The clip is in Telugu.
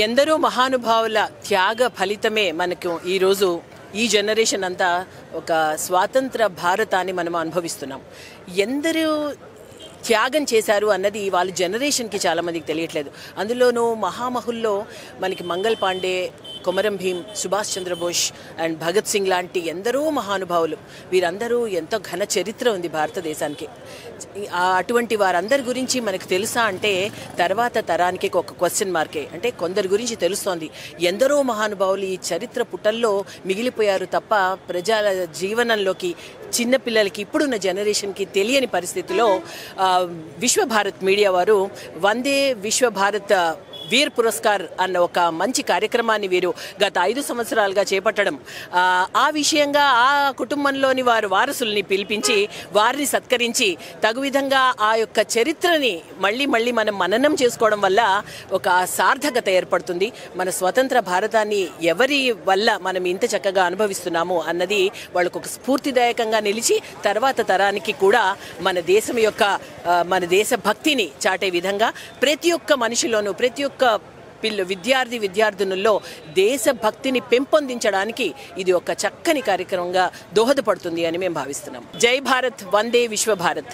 ఎందరో మహానుభావుల త్యాగ ఫలితమే మనకు ఈరోజు ఈ జనరేషన్ అంతా ఒక స్వాతంత్ర భారతాన్ని మనం అనుభవిస్తున్నాం. ఎందరూ త్యాగం చేశారు అన్నది వాళ్ళ జనరేషన్కి చాలామందికి తెలియట్లేదు. అందులోనూ మహామహుల్లో మనకి మంగల్ పాండే, కొమరం భీం, సుభాష్ చంద్రబోస్ అండ్ భగత్ సింగ్ లాంటి ఎందరో మహానుభావులు, వీరందరూ ఎంతో ఘన చరిత్ర ఉంది భారతదేశానికి. అటువంటి వారందరి గురించి మనకు తెలుసా అంటే తర్వాత తరానికి ఒక క్వశ్చన్ మార్కే. అంటే కొందరి గురించి తెలుస్తోంది, ఎందరో మహానుభావులు ఈ చరిత్ర పుటల్లో మిగిలిపోయారు తప్ప ప్రజల జీవనంలోకి, చిన్నపిల్లలకి, ఇప్పుడున్న జనరేషన్కి తెలియని పరిస్థితిలో విశ్వభారత్ మీడియా వారు వందే విశ్వభారత్ వీర్ పురస్కార్ అన్న ఒక మంచి కార్యక్రమాన్ని వీరు గత 5 సంవత్సరాలుగా చేపట్టడం, ఆ విషయంగా ఆ కుటుంబంలోని వారసుల్ని పిలిపించి వారిని సత్కరించి తగు విధంగా ఆ యొక్క చరిత్రని మళ్ళీ మనం మననం చేసుకోవడం వల్ల ఒక సార్థకత ఏర్పడుతుంది. మన స్వతంత్ర భారతాన్ని ఎవరి వల్ల మనం ఇంత చక్కగా అనుభవిస్తున్నాము అన్నది వాళ్ళకు ఒక స్ఫూర్తిదాయకంగా నిలిచి తర్వాత తరానికి కూడా మన దేశం యొక్క మన దేశ భక్తిని చాటే విధంగా ప్రతి ఒక్క మనిషిలోనూ, ప్రతి ఒక్క విద్యార్థినుల్లో దేశభక్తిని పెంపొందించడానికి ఇది ఒక చక్కని కార్యక్రమంగా దోహదపడుతుంది అని మేము భావిస్తున్నాం. జై భారత్, వందే విశ్వ భారత్.